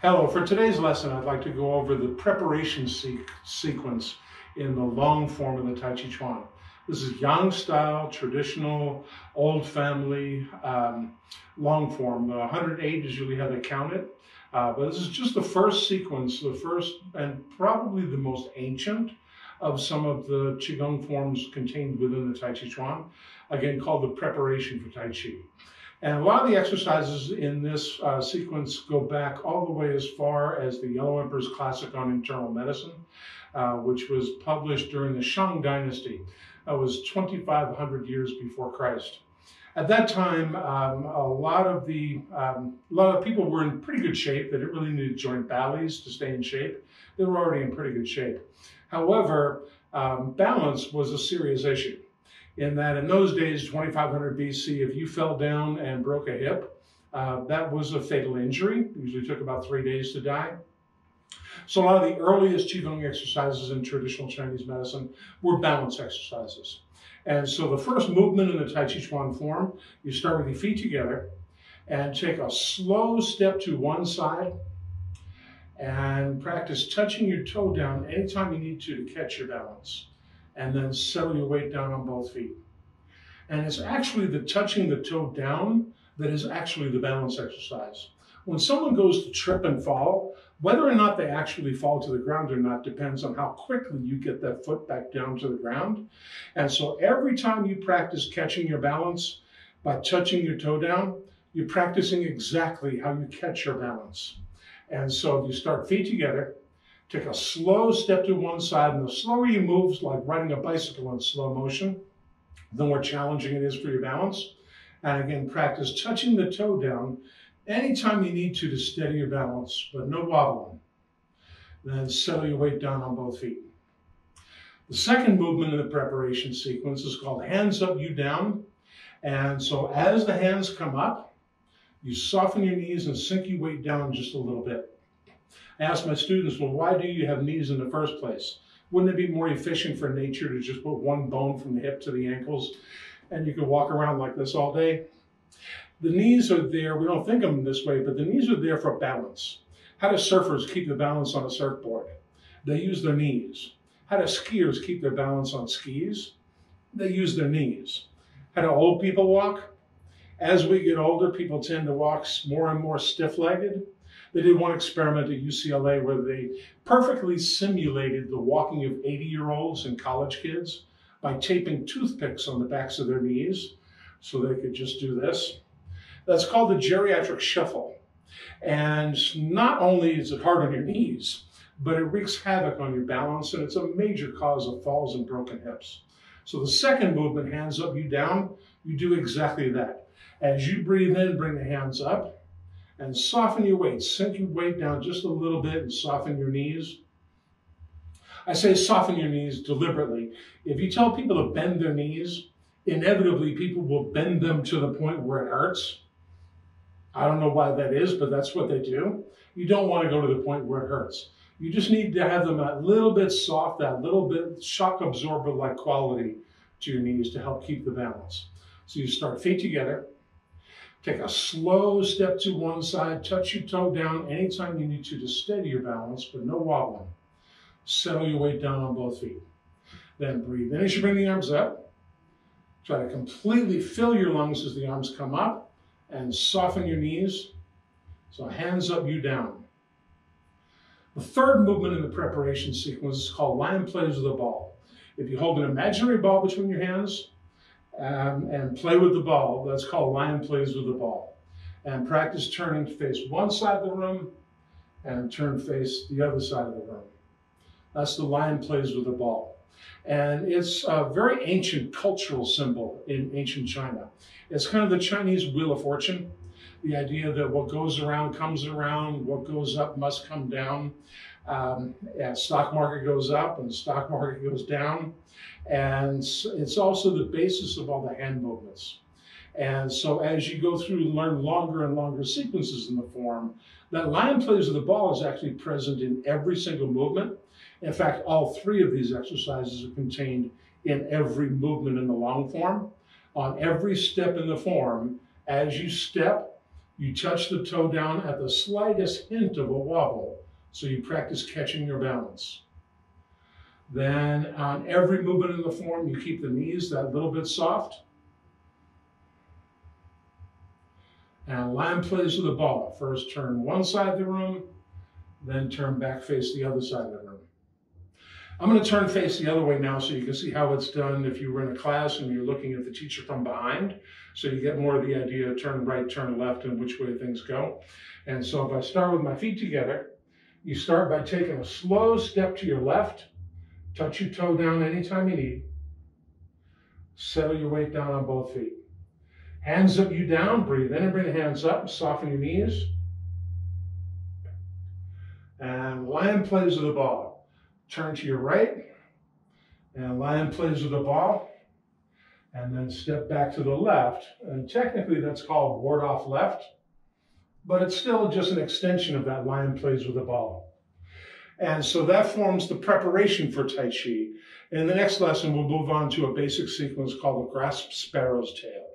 Hello, for today's lesson, I'd like to go over the preparation sequence in the long form of the Tai Chi Chuan. This is Yang style, traditional, old family, long form. 108 is usually how they count it. But this is just the first sequence, the first and probably the most ancient of some of the Qigong forms contained within the Tai Chi Chuan, again called the preparation for Tai Chi. And a lot of the exercises in this sequence go back all the way as far as the Yellow Emperor's Classic on Internal Medicine, which was published during the Shang Dynasty. That was 2,500 years before Christ. At that time, a lot of people were in pretty good shape. They didn't really need to join Bally's to stay in shape. They were already in pretty good shape. However, balance was a serious issue, in that in those days, 2500 BC, if you fell down and broke a hip, that was a fatal injury. It usually took about 3 days to die. So a lot of the earliest Qigong exercises in traditional Chinese medicine were balance exercises. And so the first movement in the Tai Chi Chuan form, you start with your feet together and take a slow step to one side and practice touching your toe down anytime you need to catch your balance. And then settle your weight down on both feet. And it's actually the touching the toe down that is actually the balance exercise. When someone goes to trip and fall, whether or not they actually fall to the ground or not depends on how quickly you get that foot back down to the ground. And so every time you practice catching your balance by touching your toe down, you're practicing exactly how you catch your balance. And so if you start feet together, take a slow step to one side, and the slower you move, is like riding a bicycle in slow motion, the more challenging it is for your balance. And again, practice touching the toe down anytime you need to steady your balance, but no wobbling. Then settle your weight down on both feet. The second movement in the preparation sequence is called hands up, you down. And so as the hands come up, you soften your knees and sink your weight down just a little bit. I ask my students, well, why do you have knees in the first place? Wouldn't it be more efficient for nature to just put one bone from the hip to the ankles and you could walk around like this all day? The knees are there, we don't think of them this way, but the knees are there for balance. How do surfers keep the balance on a surfboard? They use their knees. How do skiers keep their balance on skis? They use their knees. How do old people walk? As we get older, people tend to walk more and more stiff-legged. They did one experiment at UCLA where they perfectly simulated the walking of 80-year-olds and college kids by taping toothpicks on the backs of their knees so they could just do this. That's called the geriatric shuffle. And not only is it hard on your knees, but it wreaks havoc on your balance, and it's a major cause of falls and broken hips. So the second movement, hands up, you down, you do exactly that. As you breathe in, bring the hands up and soften your weight. Sink your weight down just a little bit and soften your knees. I say soften your knees deliberately. If you tell people to bend their knees, inevitably people will bend them to the point where it hurts. I don't know why that is, but that's what they do. You don't want to go to the point where it hurts. You just need to have them a little bit soft, that little bit shock absorber-like quality to your knees to help keep the balance. So you start feet together. Take a slow step to one side, touch your toe down anytime you need to steady your balance, but no wobbling. Settle your weight down on both feet. Then breathe in as you bring the arms up. Try to completely fill your lungs as the arms come up and soften your knees. So hands up, you down. The third movement in the preparation sequence is called lion plays with a ball. If you hold an imaginary ball between your hands, and play with the ball, that's called lion plays with the ball. And practice turning to face one side of the room and turn face the other side of the room. That's the lion plays with the ball. And it's a very ancient cultural symbol in ancient China. It's kind of the Chinese Wheel of Fortune, the idea that what goes around comes around, what goes up must come down. Stock market goes up and the stock market goes down. And it's also the basis of all the hand movements. And so as you go through and learn longer and longer sequences in the form, that lion plays with the ball is actually present in every single movement. In fact, all three of these exercises are contained in every movement in the long form. On every step in the form, as you step, You touch the toe down at the slightest hint of a wobble, so you practice catching your balance. Then on every movement in the form, you keep the knees that little bit soft. And lion plays with the ball. First turn one side of the room, then turn back face the other side of the room. I'm going to turn face the other way now so you can see how it's done if you were in a class and you're looking at the teacher from behind. So you get more of the idea of turn right, turn left, and which way things go. And so if I start with my feet together, you start by taking a slow step to your left. Touch your toe down anytime you need. Settle your weight down on both feet. Hands up, you down. Breathe in and bring the hands up. Soften your knees. And lion plays with the ball. Turn to your right. And lion plays with the ball. And then step back to the left. And technically that's called ward off left. But it's still just an extension of that lion plays with the ball. And so that forms the preparation for Tai Chi. In the next lesson, we'll move on to a basic sequence called the grasp sparrow's tail.